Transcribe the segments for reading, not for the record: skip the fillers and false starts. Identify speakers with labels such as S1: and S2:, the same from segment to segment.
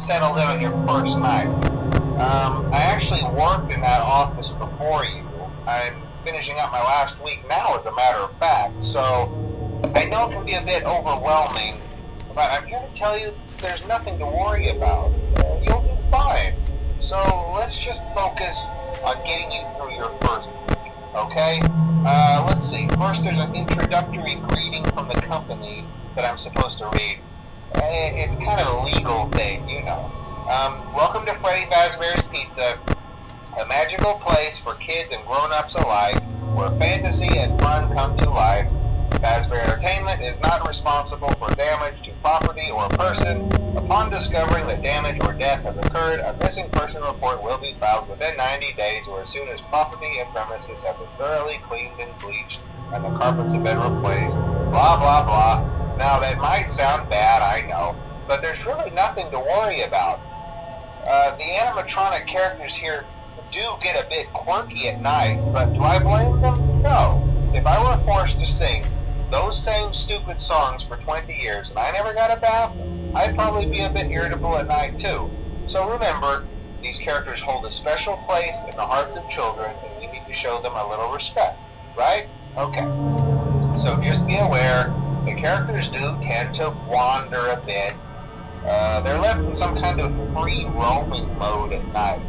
S1: Settled in on your first night. I actually worked in that office before you. I'm finishing up my last week now, as a matter of fact, so I know it can be a bit overwhelming, but I'm here to tell you there's nothing to worry about. You'll do fine. So let's just focus on getting you through your first week, okay? Let's see. First, there's an introductory greeting from the company that I'm supposed to read. It's kind of a legal thing, you know. Welcome to Freddy Fazbear's Pizza, a magical place for kids and grown-ups alike, where fantasy and fun come to life. Fazbear Entertainment is not responsible for damage to property or person. Upon discovering that damage or death has occurred, a missing person report will be filed within 90 days or as soon as property and premises have been thoroughly cleaned and bleached and the carpets have been replaced. Blah, blah, blah. Now, that might sound bad, I know, but there's really nothing to worry about. The animatronic characters here do get a bit quirky at night, but do I blame them? No. If I were forced to sing those same stupid songs for 20 years and I never got a bath, I'd probably be a bit irritable at night too. So remember, these characters hold a special place in the hearts of children and we need to show them a little respect, right? Okay. So just be aware, the characters do tend to wander a bit. They're left in some kind of free roaming mode at night.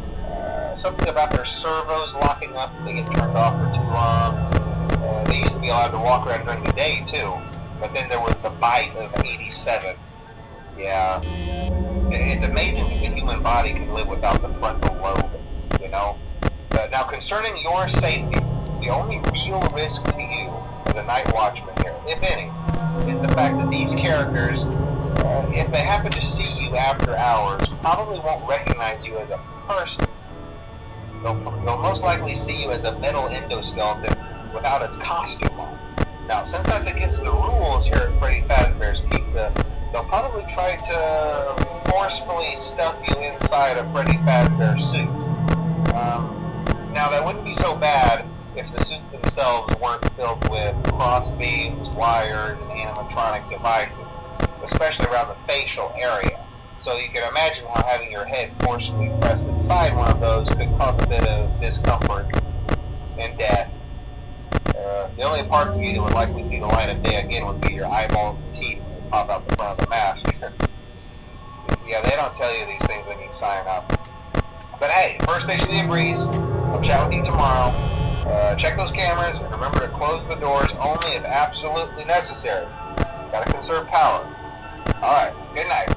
S1: Something about their servos locking up if they get turned off for too long. They used to be allowed to walk around during the day too, but then there was the bite of '87. Yeah, it's amazing that the human body can live without the frontal lobe, you know? Now, concerning your safety, the only real risk to you as a night watchman here, if any, is the fact that these characters, if they happen to see you after hours, probably won't recognize you as a person. They'll most likely see you as a metal endoskeleton without its costume on. Now, since that's against the rules here at Freddy Fazbear's Pizza, they'll probably try to forcefully stuff you inside a Freddy Fazbear suit. Now, that wouldn't be so bad if the suits themselves weren't filled with cross beams, wires, and animatronic devices, especially around the facial area. So you can imagine how having your head forcibly pressed inside one of those could cause a bit of discomfort and death. The only parts of you that would likely see the light of day again would be your eyeballs and teeth that pop out the front of the mask. Yeah, they don't tell you these things when you sign up. But hey, first station of the breeze. I'll chat with you tomorrow. Check those cameras and remember to close the doors only if absolutely necessary. Gotta conserve power. Alright, good night.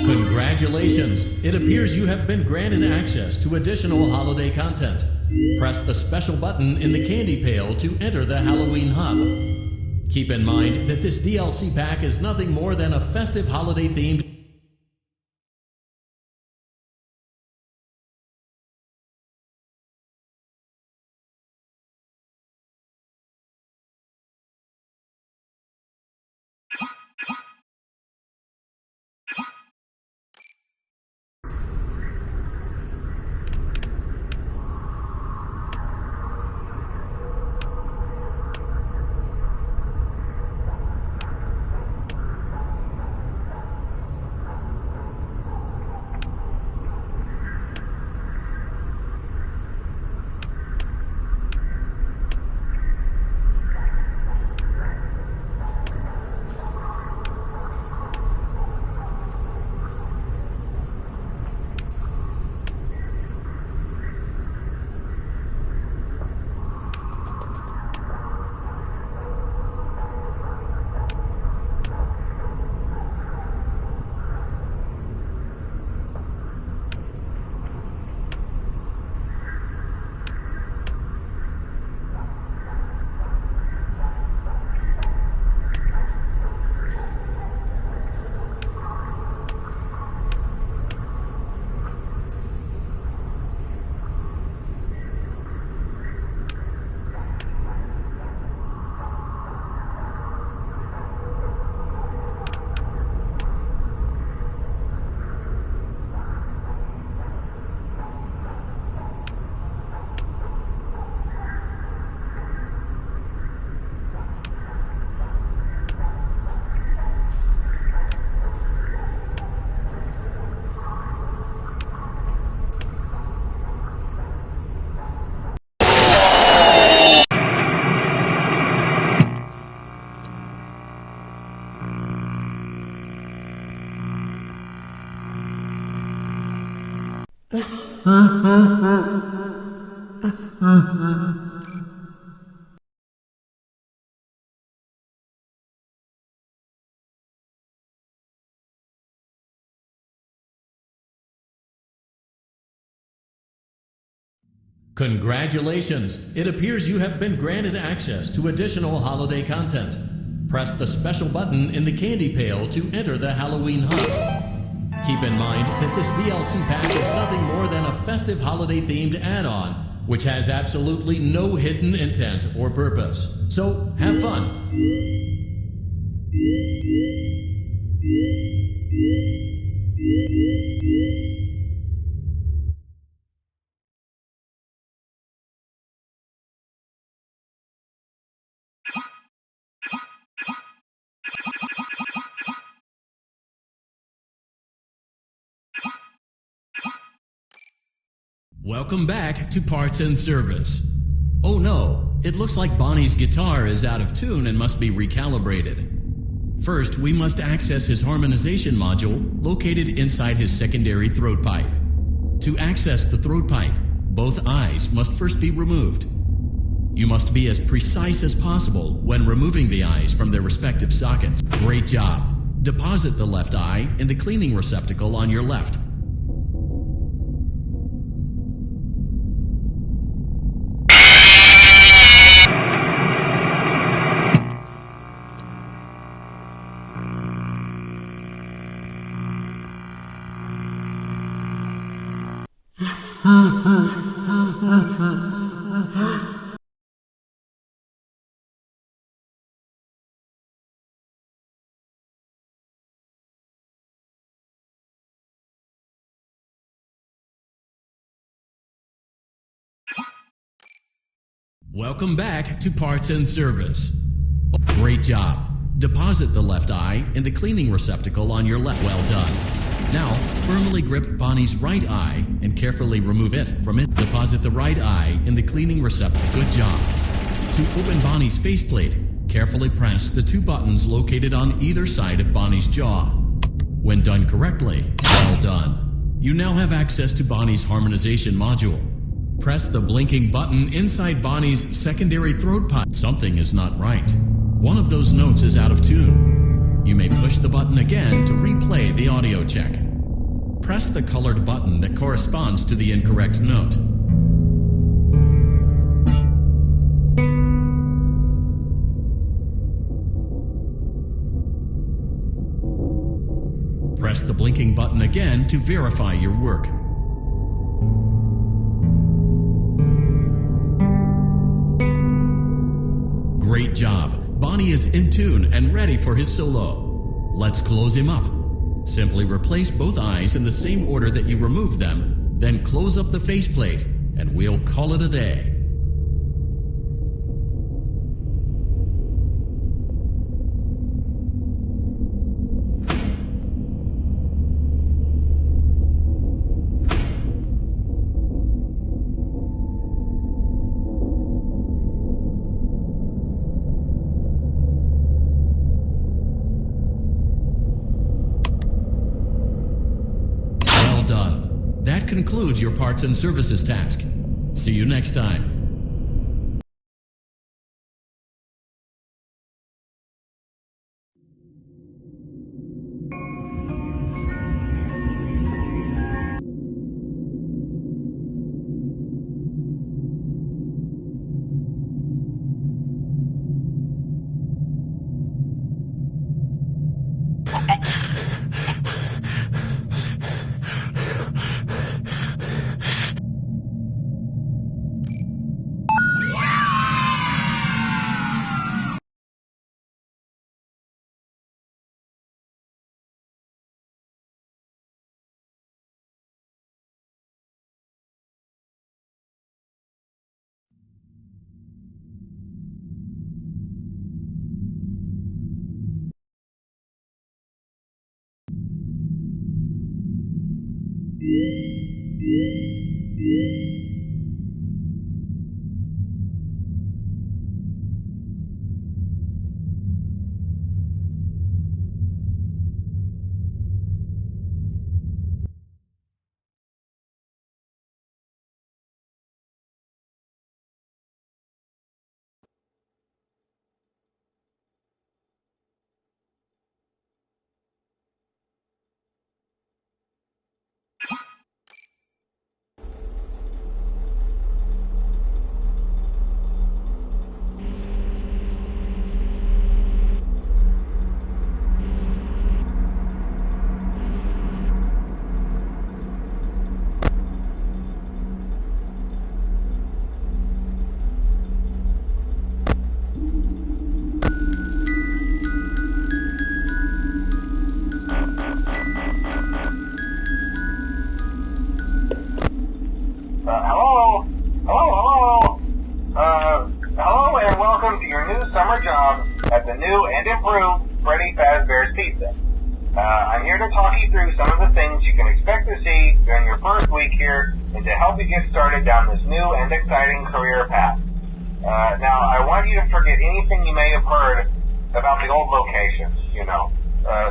S2: Congratulations! It appears you have been granted access to additional holiday content. Press the special button in the candy pail to enter the Halloween hub. Keep in mind that this DLC pack is nothing more than a festive holiday-themed Congratulations! It appears you have been granted access to additional holiday content. Press the special button in the candy pail to enter the Halloween hub. Keep in mind that this DLC pack is nothing more than a festive holiday-themed add-on, which has absolutely no hidden intent or purpose. So, have fun! Welcome back to Parts and Service. Oh no, it looks like Bonnie's guitar is out of tune and must be recalibrated. First, we must access his harmonization module located inside his secondary throat pipe. To access the throat pipe, both eyes must first be removed. You must be as precise as possible when removing the eyes from their respective sockets. Great job! Deposit the left eye in the cleaning receptacle on your left. Welcome back to Parts and Service. Great job! Deposit the left eye in the cleaning receptacle on your left. Well done. Now, firmly grip Bonnie's right eye and carefully remove it from it. Deposit the right eye in the cleaning receptacle. Good job. To open Bonnie's faceplate, carefully press the two buttons located on either side of Bonnie's jaw. When done correctly, well done. You now have access to Bonnie's harmonization module. Press the blinking button inside Bonnie's secondary throat pipe. Something is not right. One of those notes is out of tune. You may push the button again to replay the audio check. Press the colored button that corresponds to the incorrect note. Press the blinking button again to verify your work. Great job! Bonnie is in tune and ready for his solo. Let's close him up. Simply replace both eyes in the same order that you removed them, then close up the faceplate, and we'll call it a day. That concludes your Parts and Services task. See you next time.
S1: to talk you through some of the things you can expect to see during your first week here and to help you get started down this new and exciting career path. Now, I want you to forget anything you may have heard about the old locations,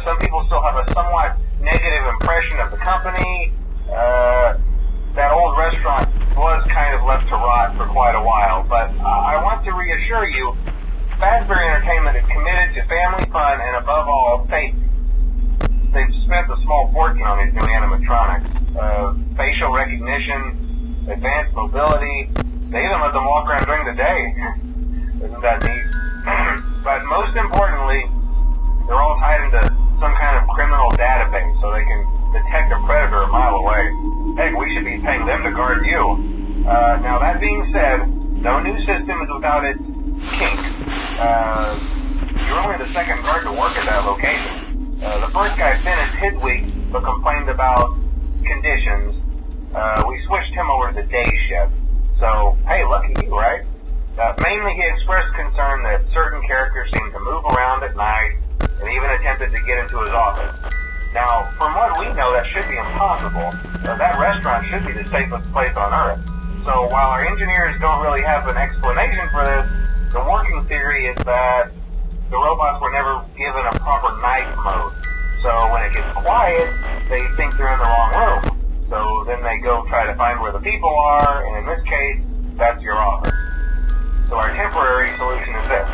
S1: some people still have a somewhat negative impression of the company. That old restaurant was kind of left to rot for quite a while, but I want to reassure you, Fazbear Entertainment is committed to family fun and above all, safety. They've spent a small fortune on these new animatronics. Facial recognition, advanced mobility, they even let them walk around during the day. Isn't that neat? But most importantly, they're all tied into some kind of criminal database so they can detect a predator a mile away. Heck, we should be paying them to guard you. Now that being said, no new system is without its kink. You're only the second guard to work at that location. The first guy finished his week but complained about conditions. We switched him over to the day shift. So, hey, lucky you, right? Mainly he expressed concern that certain characters seemed to move around at night and even attempted to get into his office. Now, from what we know, that should be impossible. That restaurant should be the safest place on Earth. So while our engineers don't really have an explanation for this, the working theory is that the robots were never given a proper night mode. So when it gets quiet, they think they're in the wrong room. So then they go try to find where the people are, and in this case, that's your office. So our temporary solution is this.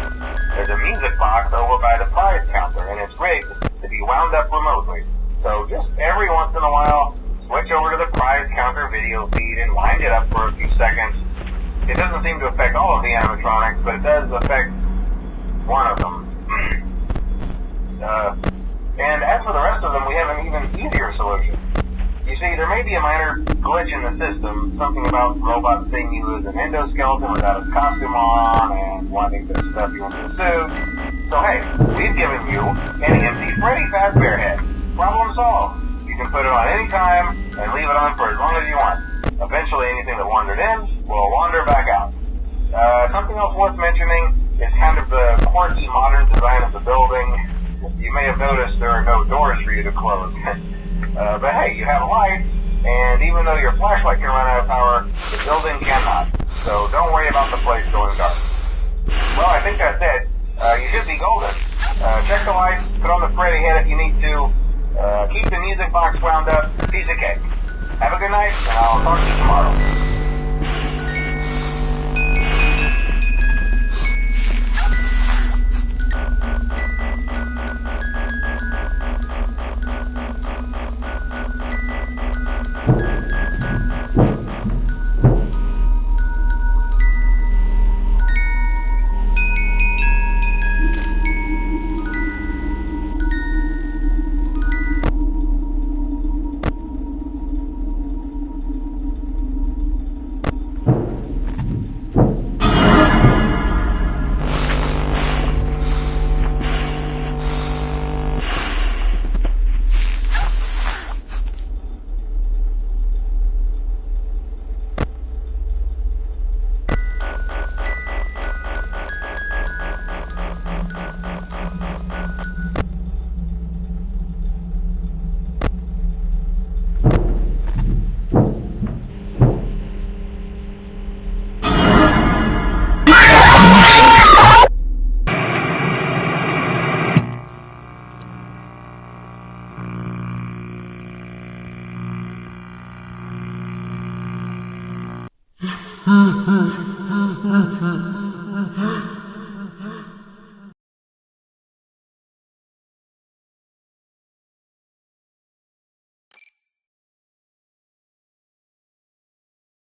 S1: There's a music box over by the prize counter, and it's rigged to be wound up remotely. So just every once in a while, switch over to the prize counter video feed and wind it up for a few seconds. It doesn't seem to affect all of the animatronics, but it does affect one of them. And as for the rest of them, we have an even easier solution. You see, there may be a minor glitch in the system, something about robots seeing you as an endoskeleton without his costume on and wanting to stuff you into a suit. So hey, we've given you an empty Freddy Fazbear head. Problem solved. You can put it on any time and leave it on for as long as you want. Eventually anything that wandered in will wander back out. Something else worth mentioning is kind of the quirky modern design of the building. You may have noticed there are no doors for you to close. But hey, you have lights, and even though your flashlight can run out of power, the building cannot. So don't worry about the place going dark. Well, I think that's it. You should be golden. Check the lights, put on the Freddy head if you need to. Keep the music box wound up. Piece of cake. Have a good night, and I'll talk to you tomorrow.